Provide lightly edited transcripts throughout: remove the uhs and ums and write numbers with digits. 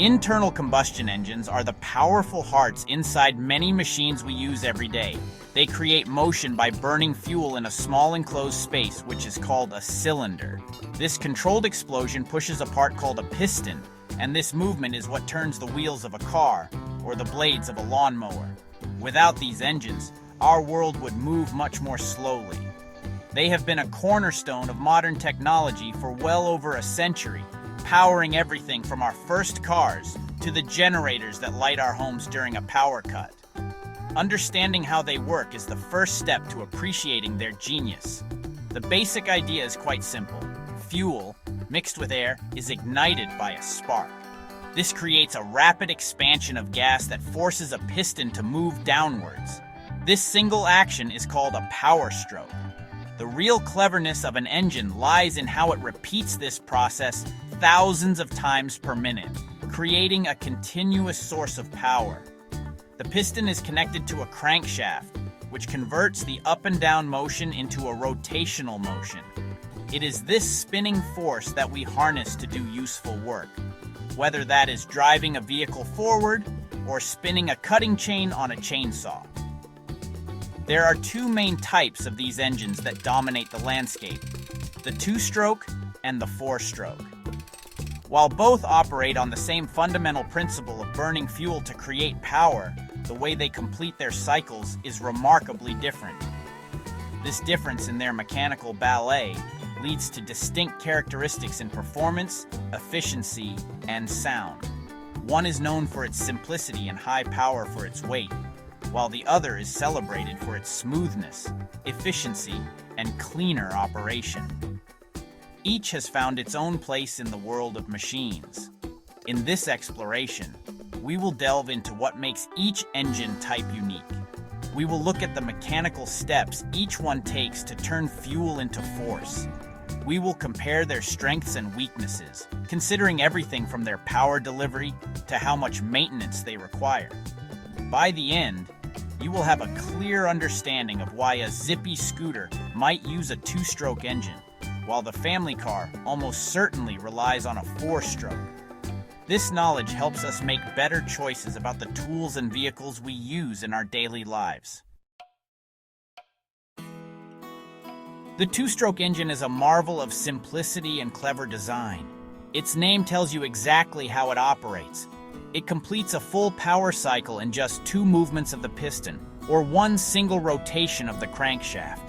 Internal combustion engines are the powerful hearts inside many machines we use every day. They create motion by burning fuel in a small enclosed space, which is called a cylinder. This controlled explosion pushes a part called a piston, and this movement is what turns the wheels of a car or the blades of a lawnmower. Without these engines, our world would move much more slowly. They have been a cornerstone of modern technology for well over a century, powering everything from our first cars to the generators that light our homes during a power cut. Understanding how they work is the first step to appreciating their genius. The basic idea is quite simple. Fuel, mixed with air, is ignited by a spark. This creates a rapid expansion of gas that forces a piston to move downwards. This single action is called a power stroke. The real cleverness of an engine lies in how it repeats this process thousands of times per minute, creating a continuous source of power. The piston is connected to a crankshaft, which converts the up and down motion into a rotational motion. It is this spinning force that we harness to do useful work, whether that is driving a vehicle forward or spinning a cutting chain on a chainsaw. There are two main types of these engines that dominate the landscape: the two-stroke and the four-stroke. While both operate on the same fundamental principle of burning fuel to create power, the way they complete their cycles is remarkably different. This difference in their mechanical ballet leads to distinct characteristics in performance, efficiency, and sound. One is known for its simplicity and high power for its weight, while the other is celebrated for its smoothness, efficiency, and cleaner operation. Each has found its own place in the world of machines. In this exploration, we will delve into what makes each engine type unique. We will look at the mechanical steps each one takes to turn fuel into force. We will compare their strengths and weaknesses, considering everything from their power delivery to how much maintenance they require. By the end, you will have a clear understanding of why a zippy scooter might use a two-stroke engine, while the family car almost certainly relies on a four-stroke. This knowledge helps us make better choices about the tools and vehicles we use in our daily lives. The two-stroke engine is a marvel of simplicity and clever design. Its name tells you exactly how it operates. It completes a full power cycle in just two movements of the piston, or one single rotation of the crankshaft.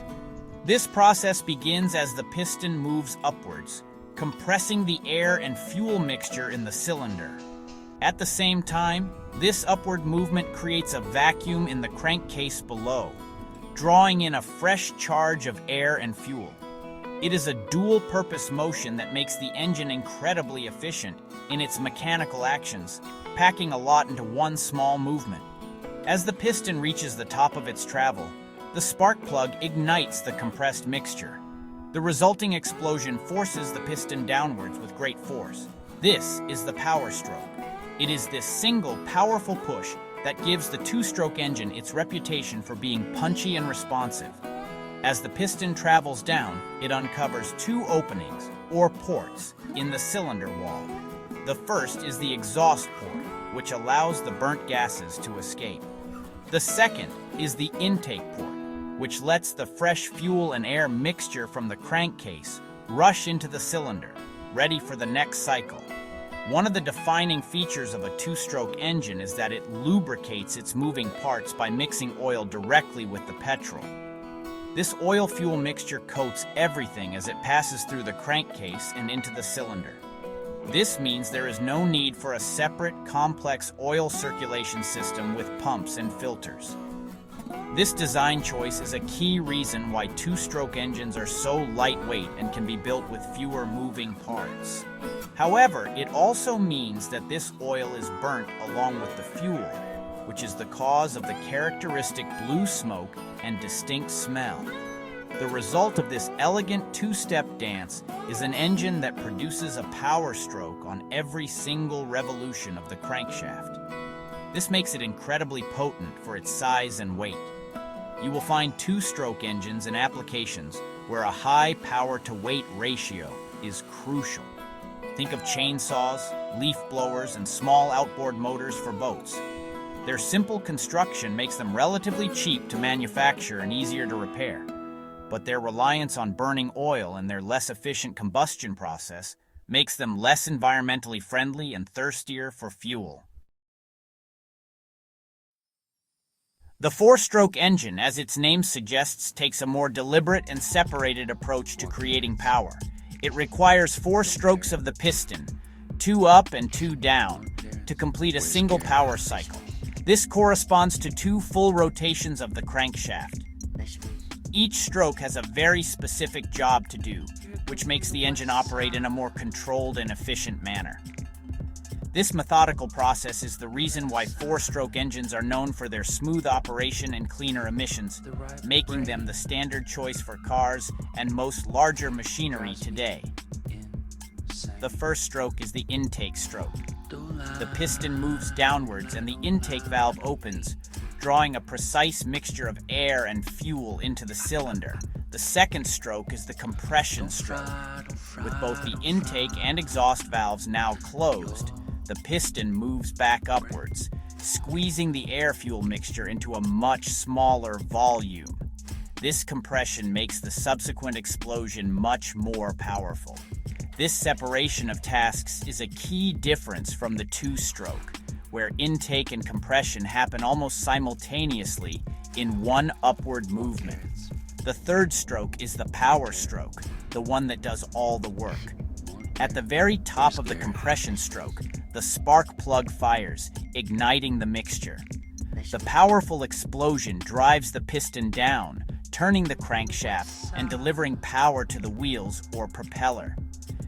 This process begins as the piston moves upwards, compressing the air and fuel mixture in the cylinder. At the same time, this upward movement creates a vacuum in the crankcase below, drawing in a fresh charge of air and fuel. It is a dual-purpose motion that makes the engine incredibly efficient in its mechanical actions, packing a lot into one small movement. As the piston reaches the top of its travel, the spark plug ignites the compressed mixture. The resulting explosion forces the piston downwards with great force. This is the power stroke. It is this single, powerful push that gives the two-stroke engine its reputation for being punchy and responsive. As the piston travels down, it uncovers two openings, or ports, in the cylinder wall. The first is the exhaust port, which allows the burnt gases to escape. The second is the intake port, which lets the fresh fuel and air mixture from the crankcase rush into the cylinder, ready for the next cycle. One of the defining features of a two-stroke engine is that it lubricates its moving parts by mixing oil directly with the petrol. This oil-fuel mixture coats everything as it passes through the crankcase and into the cylinder. This means there is no need for a separate, complex oil circulation system with pumps and filters. This design choice is a key reason why two-stroke engines are so lightweight and can be built with fewer moving parts. However, it also means that this oil is burnt along with the fuel, which is the cause of the characteristic blue smoke and distinct smell. The result of this elegant two-step dance is an engine that produces a power stroke on every single revolution of the crankshaft. This makes it incredibly potent for its size and weight. You will find two-stroke engines in applications where a high power-to-weight ratio is crucial. Think of chainsaws, leaf blowers, and small outboard motors for boats. Their simple construction makes them relatively cheap to manufacture and easier to repair, but their reliance on burning oil and their less efficient combustion process makes them less environmentally friendly and thirstier for fuel. The four-stroke engine, as its name suggests, takes a more deliberate and separated approach to creating power. It requires 4 strokes of the piston, 2 up and 2 down, to complete a single power cycle. This corresponds to 2 full rotations of the crankshaft. Each stroke has a very specific job to do, which makes the engine operate in a more controlled and efficient manner. This methodical process is the reason why 4-stroke engines are known for their smooth operation and cleaner emissions, making them the standard choice for cars and most larger machinery today. The first stroke is the intake stroke. The piston moves downwards and the intake valve opens, drawing a precise mixture of air and fuel into the cylinder. The second stroke is the compression stroke. With both the intake and exhaust valves now closed, the piston moves back upwards, squeezing the air-fuel mixture into a much smaller volume. This compression makes the subsequent explosion much more powerful. This separation of tasks is a key difference from the 2-stroke, where intake and compression happen almost simultaneously in one upward movement. The third stroke is the power stroke, the one that does all the work. At the very top of the compression stroke, the spark plug fires, igniting the mixture. The powerful explosion drives the piston down, turning the crankshaft and delivering power to the wheels or propeller.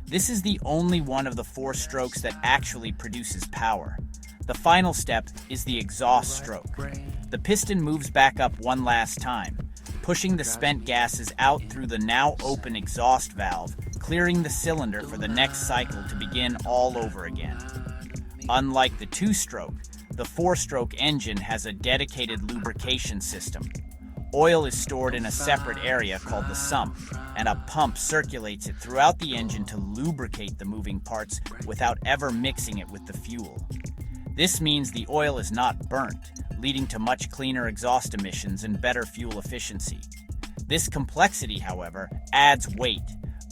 This is the only one of the 4 strokes that actually produces power. The final step is the exhaust stroke. The piston moves back up one last time, pushing the spent gases out through the now open exhaust valve, clearing the cylinder for the next cycle to begin all over again. Unlike the 2-stroke, the 4-stroke engine has a dedicated lubrication system. Oil is stored in a separate area called the sump, and a pump circulates it throughout the engine to lubricate the moving parts without ever mixing it with the fuel. This means the oil is not burnt, leading to much cleaner exhaust emissions and better fuel efficiency. This complexity, however, adds weight,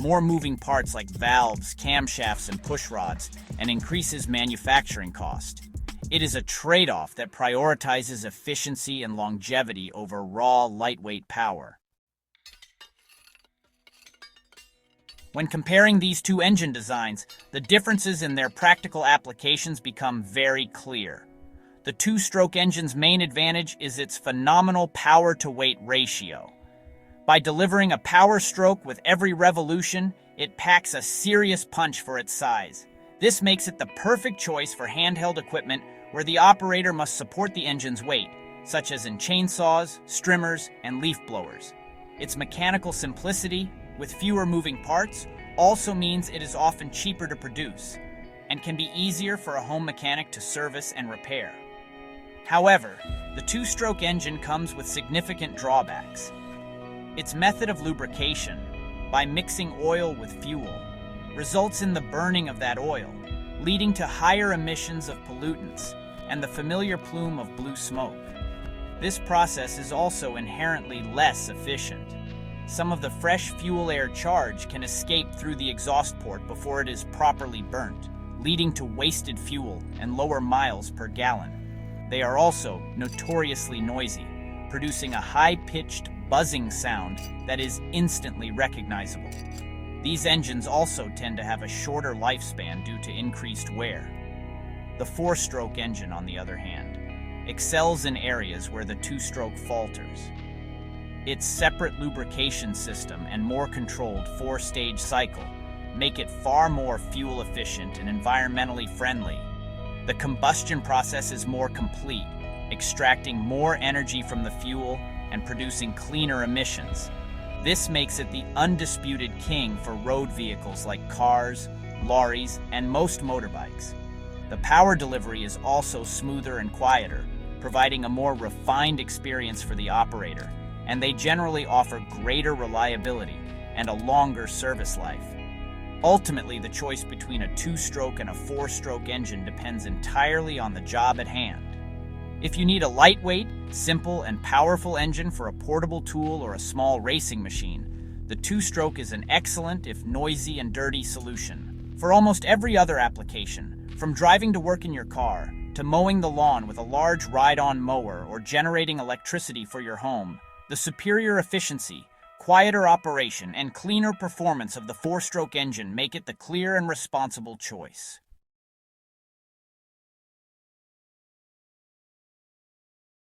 more moving parts like valves, camshafts, and pushrods, and increases manufacturing cost. It is a trade-off that prioritizes efficiency and longevity over raw, lightweight power. When comparing these 2 engine designs, the differences in their practical applications become very clear. The 2-stroke engine's main advantage is its phenomenal power-to-weight ratio. By delivering a power stroke with every revolution, it packs a serious punch for its size. This makes it the perfect choice for handheld equipment where the operator must support the engine's weight, such as in chainsaws, strimmers, and leaf blowers. Its mechanical simplicity, with fewer moving parts, also means it is often cheaper to produce and can be easier for a home mechanic to service and repair. However, the 2-stroke engine comes with significant drawbacks. Its method of lubrication, by mixing oil with fuel, results in the burning of that oil, leading to higher emissions of pollutants and the familiar plume of blue smoke. This process is also inherently less efficient. Some of the fresh fuel air charge can escape through the exhaust port before it is properly burnt, leading to wasted fuel and lower miles per gallon. They are also notoriously noisy, producing a high-pitched buzzing sound that is instantly recognizable. These engines also tend to have a shorter lifespan due to increased wear. The 4-stroke engine, on the other hand, excels in areas where the 2-stroke falters. Its separate lubrication system and more controlled 4-stage cycle make it far more fuel efficient and environmentally friendly. The combustion process is more complete, extracting more energy from the fuel and producing cleaner emissions. This makes it the undisputed king for road vehicles like cars, lorries, and most motorbikes. The power delivery is also smoother and quieter, providing a more refined experience for the operator, and they generally offer greater reliability and a longer service life. Ultimately, the choice between a two-stroke and a four-stroke engine depends entirely on the job at hand. If you need a lightweight, simple, and powerful engine for a portable tool or a small racing machine, the two-stroke is an excellent, if noisy and dirty, solution. For almost every other application, from driving to work in your car, to mowing the lawn with a large ride-on mower or generating electricity for your home, the superior efficiency, quieter operation, and cleaner performance of the four-stroke engine make it the clear and responsible choice.